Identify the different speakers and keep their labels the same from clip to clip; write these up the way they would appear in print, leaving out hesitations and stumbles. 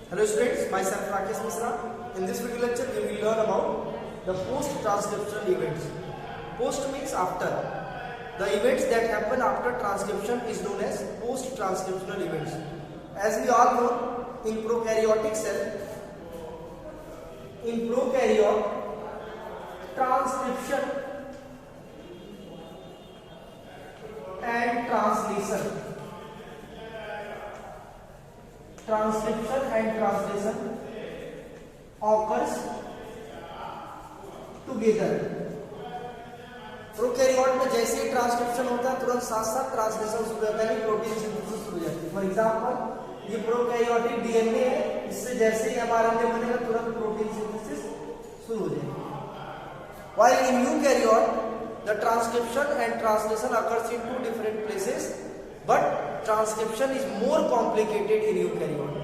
Speaker 1: Hello students, myself Rakesh Misra. In this video lecture, we will learn about the post-transcriptional events. Post means after. The events that happen after transcription is known as post-transcriptional events. As we all know, in prokaryotic cell, in prokaryote, transcription and translation. Transcription and translation occurs together. Prokaryote में जैसे ही transcription होता है तुरंत साथ साथ translation शुरू होता है, प्रोटीन सिंथेसिस शुरू हो जाती है. फॉर एग्जांपल ये प्रोकैरियोटिक डीएनए है, इससे जैसे ही एमआरएनए बनेगा तुरंत प्रोटीन सिंथेसिस शुरू हो जाएगी. While in eukaryote the transcription and translation occurs in two different places, but transcription is more complicated in eukaryote.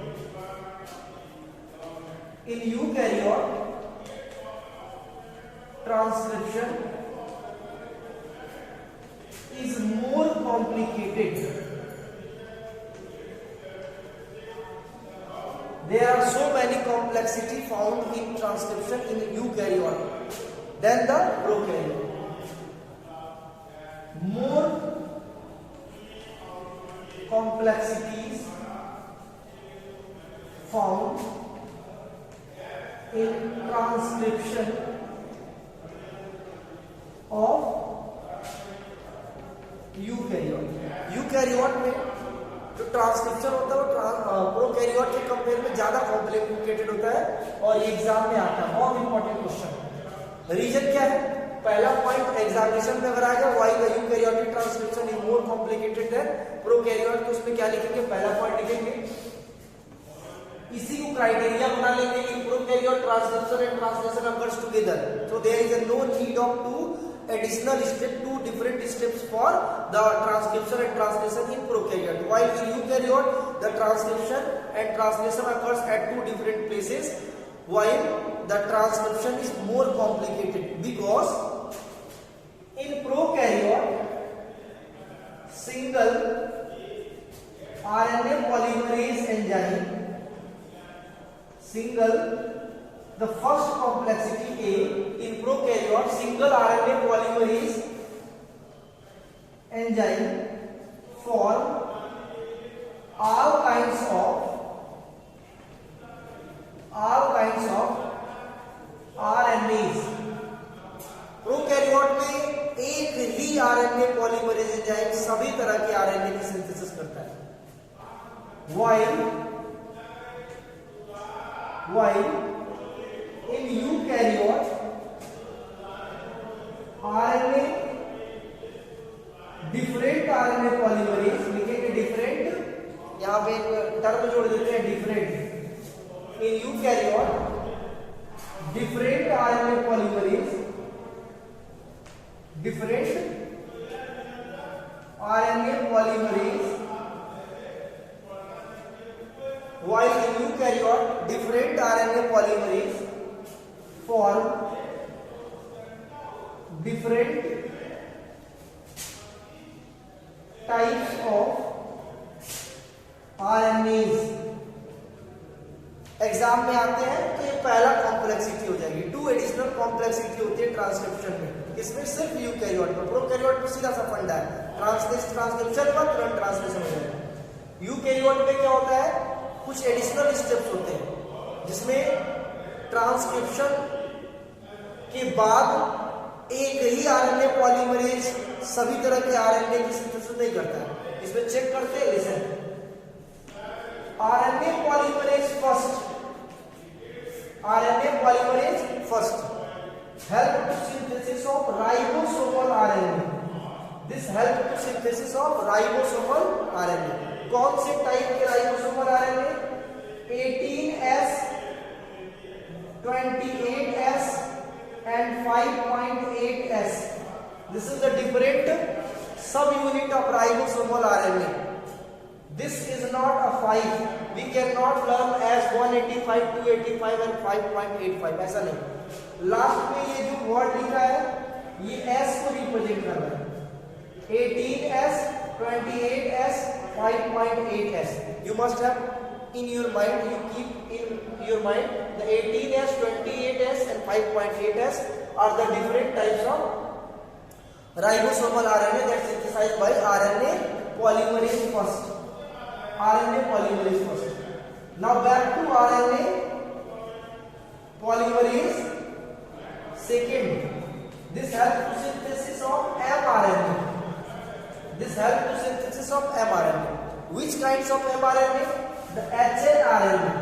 Speaker 1: In eukaryote, transcription is more complicated. There are so many complexity found in transcription in eukaryote than the prokaryote. More complexities found in transcription of eukaryote. Eukaryote में जो transcription होता है वो prokaryote के compare में ज्यादा complicated होता है और ये एग्जाम में आता है. बहुत इंपॉर्टेंट क्वेश्चन. रीजन क्या है? पहला पॉइंट एग्जामिनेशन में अगर आ गया why the eukaryotic transcription is more complicated then prokaryote, तो उसमें क्या लिखेंगे? पहला पॉइंट लिखेंगे, इसी को क्राइटेरिया बना लेंगे कि prokaryote transcription and translation occurs together, so there is no need of to additional step, two different steps for the transcription and translation in prokaryote. While in eukaryote the transcription and translation occurs at two different places, while the transcription is more complicated because in prokaryote single RNA polymerase enzyme, the first complexity A in prokaryote, single RNA polymerase enzyme form all kinds of RNAs. Prokaryote में एक ही RNA polymerase enzyme सभी तरह के RNA की synthesis करता है. while in eukaryote RNA different RNA polymerase, लिखेंगे different, यहाँ पे एक टर्म जोड़ देते हैं different. in eukaryote different RNA polymerase while in eukaryote different RNA polymerase form different types of RNAs. Exam में आते हैं तो ये पहला कॉम्प्लेक्सिटी हो जाएगी. टू एडिशनल कॉम्प्लेक्सिटी होती है ट्रांसक्रिप्शन में. इसमें सिर्फ यूकैरियोट में, प्रोकैरियोट में सीधा सा फंडा है, ट्रांसक्रिप्शन का तुरंत ट्रांसलेशन हो जाएगा. यूकैरियोट में क्या होता है? कुछ एडिशनल स्टेप्स होते हैं जिसमें ट्रांसक्रिप्शन के बाद एक ही आरएनए पॉलीमरेज सभी तरह के आरएनए की सिंथेसिस नहीं करता है. इसमें चेक करते हैं, listen. RNA polymerase first help to synthesis of ribosomal RNA. This help to synthesis of ribosomal RNA. कौन से टाइप के ribosomal RNA? 18S, 28S and 5.8S. This is the different subunit of ribosomal RNA. This is not a 5. We cannot learn as 185, 285 and 5.85. ऐसा नहीं. Last में ये जो word लिखा है ये S को रिप्रेजेंट कर रहा है. 18S, 28S, 5.8S. You must have in your mind, you keep in your mind the 18S, 28S and 5.8S are the different types of ribosomal RNA that synthesized by RNA polymerase first. RNA polymerase first. Now back to RNA polymerase second. This helps to synthesis of mRNA. This helps to synthesis of mRNA. Which kinds of mRNA? The hnRNA.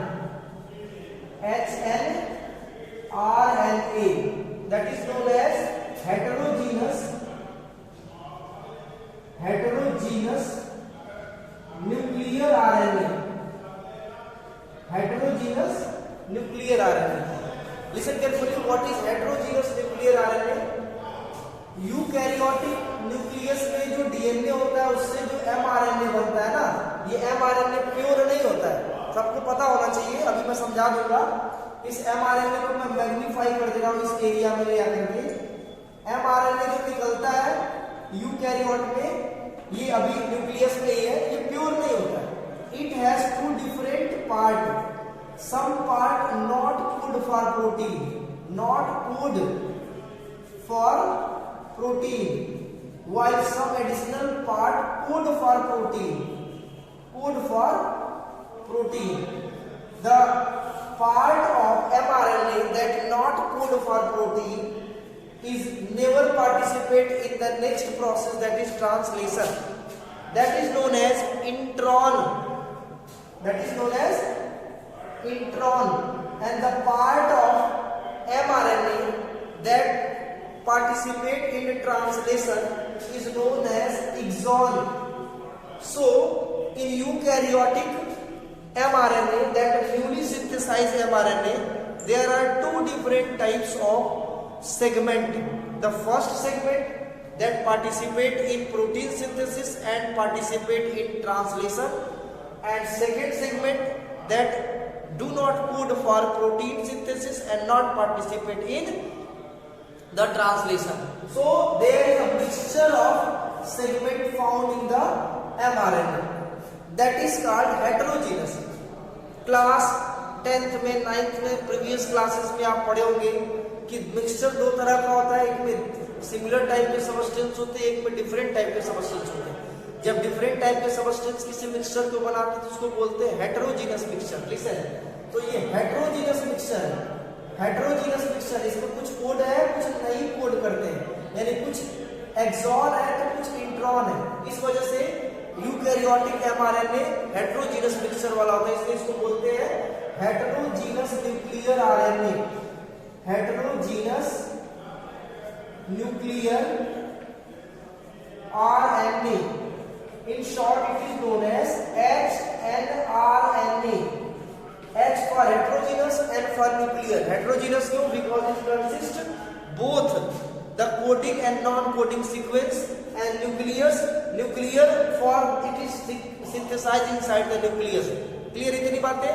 Speaker 1: hnRNA. That is known as heterogeneous nuclear RNA. Heterogeneous nuclear RNA. Listen carefully. What is heterogeneous nuclear RNA? Eukaryotic nucleus में जो DNA होता है उससे जो mRNA बनता है ना, ये एमआरएनए प्योर नहीं होता है, सबको पता होना चाहिए। अभी मैं समझा दूंगा। इस एमआरएनए को मैं मैग्नीफाई कर दे रहा हूँ इस एरिया में ले आकर के। एमआरएनए जो निकलता है यूकैरियोट में, ये अभी न्यूक्लियस में ही है, ये प्योर नहीं होता है। It has two different part, some part not good for protein, not good for protein, while some additional part good for protein. The part of mRNA that not good for protein is never participate in the next process, that is translation. That is known as intron. And the part of mRNA that participate in translation is known as exon. So in eukaryotic mRNA, that newly synthesized mRNA, there are two different types of segment. The first segment that participate in protein synthesis and participate in translation, and second segment that do not code for protein synthesis and not participate in the translation. So there is a mixture of segment found in the mRNA, that is called heterogeneous. Class 10th में 9th में previous classes में आप पढ़े होंगे कि mixture दो तरह का होता है, एक में सिमिलर टाइप के सबस्टेंस होते हैं, एक में डिफरेंट टाइप के सबस्टेंस होते हैं। जब डिफरेंट टाइप के सबस्टेंस किसी मिक्सचर को बनाते हैं तो उसको बोलते हैं हेटेरोजेनस मिक्सचर। लिसन, तो ये हेटेरोजेनस मिक्सचर है। हेटेरोजेनस मिक्सचर, इसमें कुछ कोड है, कुछ नहीं कोड करते हैं, यानी कुछ एक्सॉन है तो कुछ इंट्रॉन है। इस वजह से यूकैरियोटिक एमआरएनए हेटेरोजेनस मिक्सचर वाला होता है, इसलिए इसको बोलते हैं heterogeneous nuclear RNA. Heterogeneous nuclear RNA, in short it is known as hnRNA। H for heterogeneous and for nuclear. Heterogeneous क्यों? Because it consists both the coding and non-coding sequence, and nuclear for it is synthesized inside the nucleus. Clear इतनी बातें?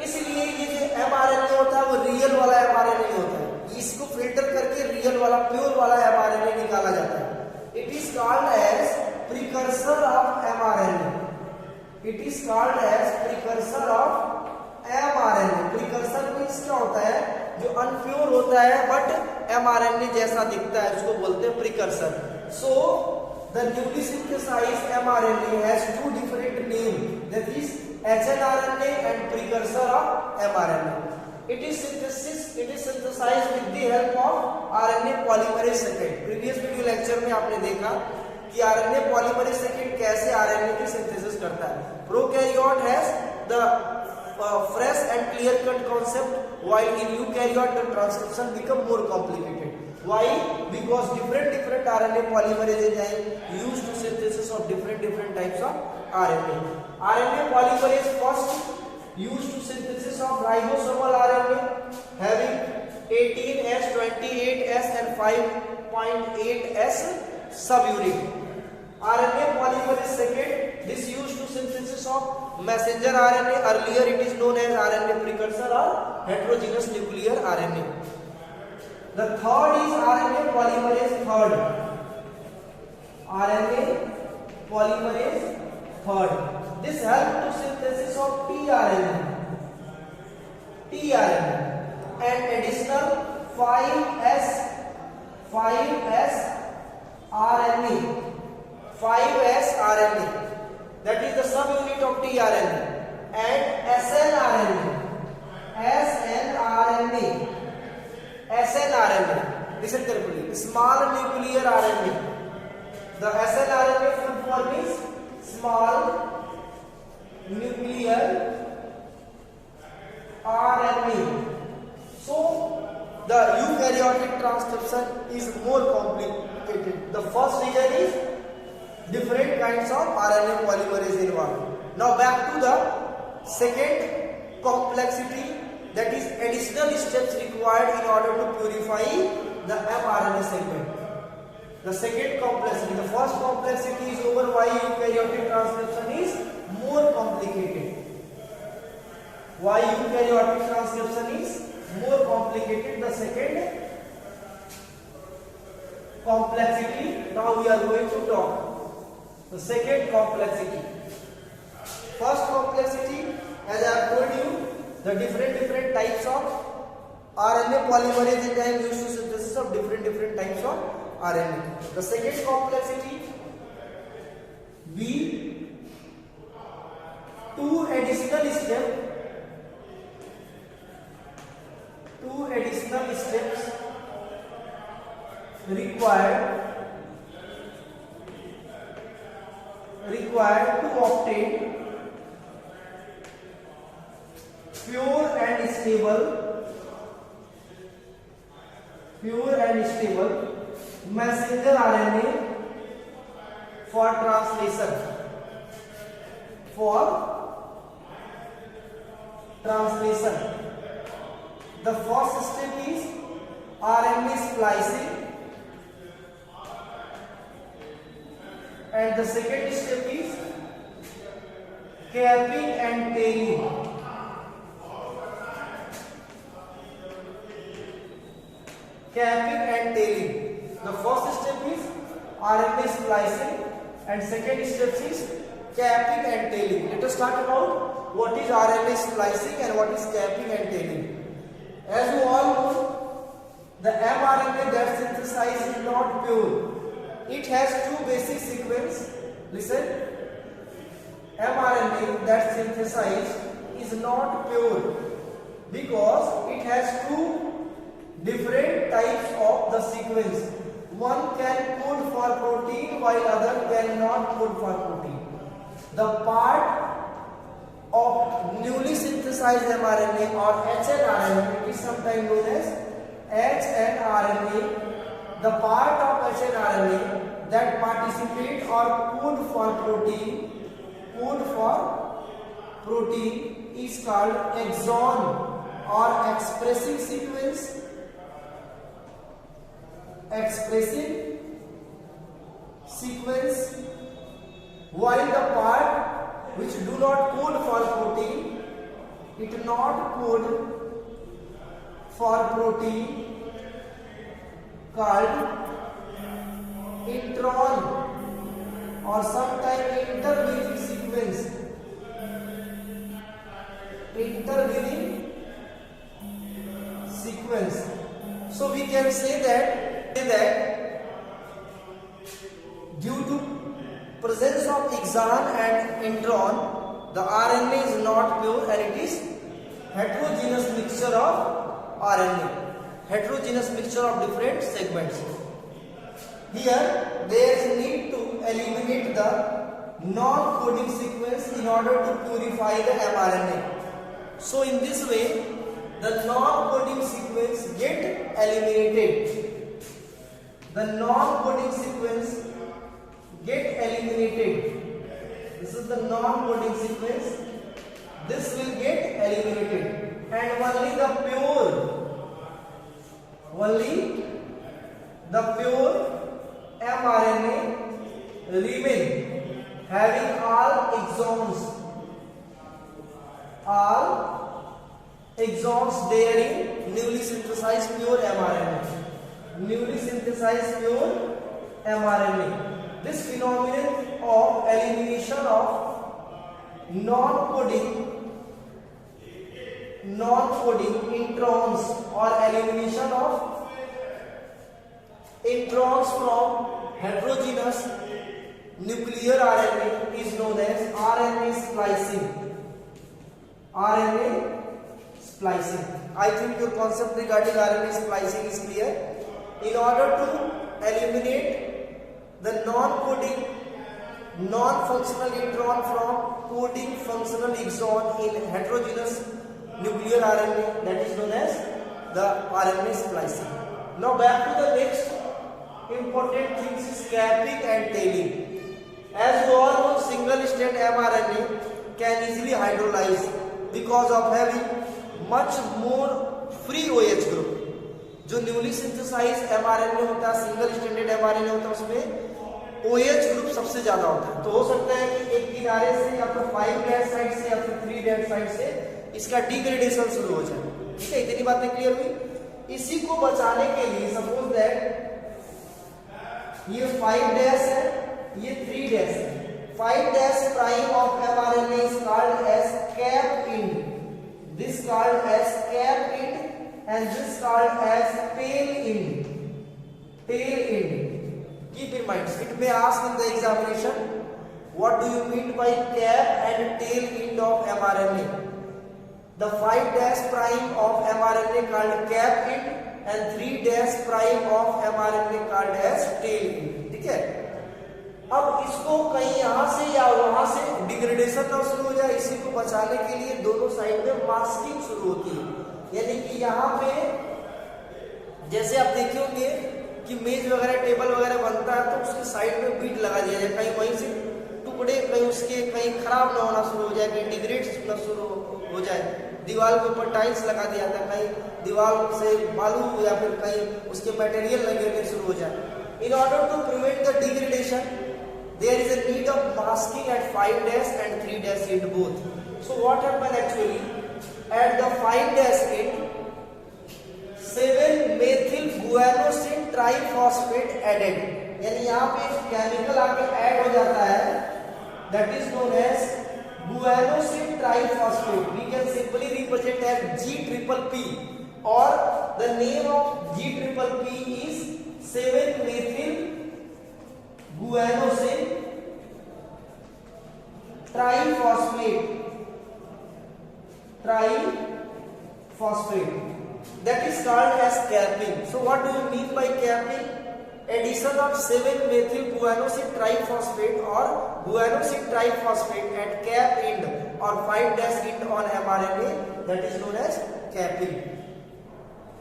Speaker 1: इसलिए ये जो mRNA होता है वो real वाला mRNA नहीं होता है, इसको फिल्टर करके रियल वाला प्योर वाला mRNA निकाला जाता है। It is called as precursor of mRNA. It is called as precursor of mRNA. Precursor means क्या होता है? जो अनप्योर होता है बट mRNA जैसा दिखता है, उसको बोलते हैं precursor. So the newly synthesized mRNA has two different names, that is hnRNA and precursor of mRNA. It is synthesized with the help of RNA polymerase second. Previous video lecture में आपने देखा कि RNA polymerase second कैसे RNA की synthesis करता है। Prokaryote has the fresh and clear cut concept, while in eukaryote the transcription become more complicated. Why? Because different RNA polymerase enzyme used to synthesis of different types of RNA. RNA polymerase first used to synthesis of ribosomal RNA having 18S, 28S and 5.8S subunit. RNA polymerase second, this used to synthesis of messenger RNA. Earlier it is known as RNA precursor or heterogeneous nuclear RNA. The third is RNA polymerase third. RNA polymerase third. This helps to synthesis of tRNA and additional 5S RNA, that is the subunit of tRNA, and snRNA. Listen carefully. Small nuclear RNA. The snRNA full form is small nuclear RNA. So the eukaryotic transcription is more complicated. The first reason is different kinds of RNA polymerase involved. Now back to the second complexity, that is additional steps required in order to purify the mRNA segment. The second complexity, the first complexity is over why eukaryotic transcription is more complicated. Why eukaryotic transcription is more complicated. The second complexity, now we are going to talk. The second complexity. First complexity, as I have told you, the different types of RNA polymerase enzyme used to synthesis of different types of RNA. The second complexity, B, two additional steps required to obtain pure and stable messenger RNA for translation. The first step is RNA splicing, and the second step is capping and tailing. The first step is RNA splicing and second step is capping and tailing. Let us talk about what is RNA splicing and what is capping and tailing. As you all know, the mRNA that synthesized is not pure. It has two basic sequences. Listen, mRNA that synthesized is not pure because it has two different types of the sequence. One can code for protein while other cannot code for protein. The part of newly synthesized mRNA or hnRNA, it is sometimes known as hnRNA. The part of hnRNA that participate or code for protein is called exon or expressive sequence. While the part which do not code for protein, it not code for protein called intron or sometimes intervening sequence. So we can say that due to presence of exon and intron, the RNA is not pure and it is heterogeneous mixture of RNA, heterogeneous mixture of different segments. Here there is need to eliminate the non-coding sequence in order to purify the mRNA. So in this way the non-coding sequence get eliminated. The non-coding sequence get eliminated. This is the non-coding sequence. This will get eliminated, and only the pure mRNA remain, having all exons there in newly synthesized pure mRNA. This phenomenon of elimination of non-coding introns or elimination of introns from heterogeneous nuclear RNA is known as RNA splicing. RNA splicing. I think your concept regarding RNA splicing is clear. In order to eliminate the non-coding, non-functional intron from coding functional exon in heterogeneous nuclear RNA, that is known as the RNA splicing. Now back to the next important things is capping and tailing. As you all know, single strand mRNA can easily hydrolyze because of having much more free OH group. जो newly synthesize mRNA होता है, single stranded mRNA होता है, उसमें OH group सबसे ज्यादा होता है. तो हो सकता है कि एक किनारे से या फिर 5' साइड से या फिर 3' साइड से इसका डिग्रेडेशन शुरू हो जाए. ठीक है, इतनी बातें क्लियर हुई. इसी को बचाने के लिए सपोज दैट ये 5' है, ये 3' है. 5' prime of mRNA is called as cap end. This called as cap end and this called as tail end. Tail end. Keep in mind, it may ask in the examination, what do you mean by cap and tail end of mRNA? The 5' prime of mRNA called cap end and 3' prime of mRNA called as tail end. ठीक है. अब इसको कहीं यहां से या वहां से डिग्रेडेशन ना शुरू हो जाए, इसी को बचाने के लिए दोनों साइड में मास्किंग शुरू होती है. यानी कि यहाँ पे जैसे आप देखे होंगे कि मेज वगैरह टेबल वगैरह बनता है तो उसके साइड में बीट लगा दिया जाए, कहीं वहीं से टुकड़े कहीं उसके कहीं खराब ना होना शुरू हो जाए, कहीं डिग्रेड होना शुरू हो जाए. दीवार के ऊपर टाइल्स लगा दिया जाता है, कहीं दीवार से बालू या फिर कहीं उसके मटेरियल लगने शुरू हो जाए. In order to prevent the degradation there is a need of masking at 5' and 3' end both. So what happened actually at the 5' end, 7-methyl guanosine triphosphate added. यानी यहाँ पे केमिकल आके ऐड हो जाता है, that is known as guanosine triphosphate. We can simply represent as G-triple-P, or the name of G-triple-P is 7-methyl guanosine triphosphate. That is called as capping. So what do you mean by capping? Addition of 7-methyl guanosine triphosphate or guanosine triphosphate at cap end or 5' end on mRNA, that is known as capping.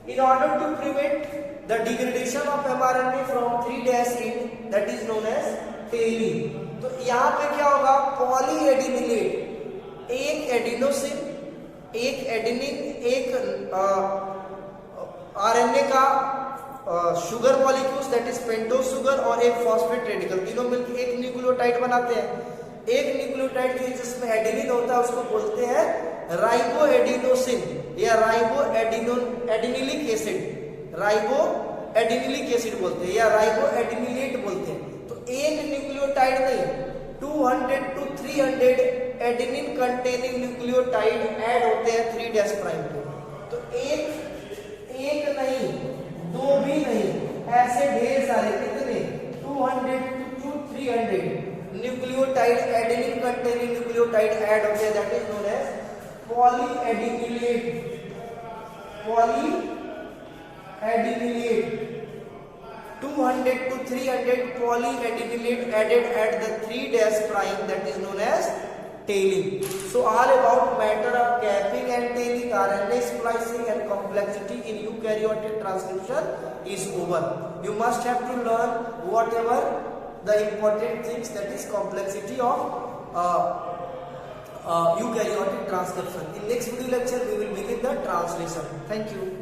Speaker 1: In order to prevent the degradation of mRNA from 3' end, that is known as tailing. तो यहाँ पे क्या होगा, पॉलीएडिनिलेट, एक adenosine, एक adenine, एक RNA का sugar molecules that is pentose sugar और एक फॉस्फेट रेडिकल, तीनों मिलकर एक न्यूक्लियोटाइड बनाते हैं. एक न्यूक्लियोटाइड जिसमें एडेनिन होता है उसको बोलते हैं राइबो एडिनोसिन या ribo adenylic acid, ribo adenylic acid बोलते हैं या राइबो एडिनिलेट बोलते हैं. तो एक न्यूक्लियोटाइड नहीं, 200 to 300 adenine containing nucleotide add होते हैं 3' प्राइम पे. तो एक नहीं, दो भी नहीं, ऐसे ढेर सारे, कितने, 200 to 300 nucleotide adenine containing nucleotide add होते हैं, that is known as polyadenylate. 200 to 300 polyadenylate added at the 3' prime, that is known as tailing. So all about matter of capping and tailing, RNA splicing and complexity in eukaryotic transcription is over. You must have to learn whatever the important things, that is complexity of eukaryotic transcription. In next video lecture we will begin the translation. Thank you.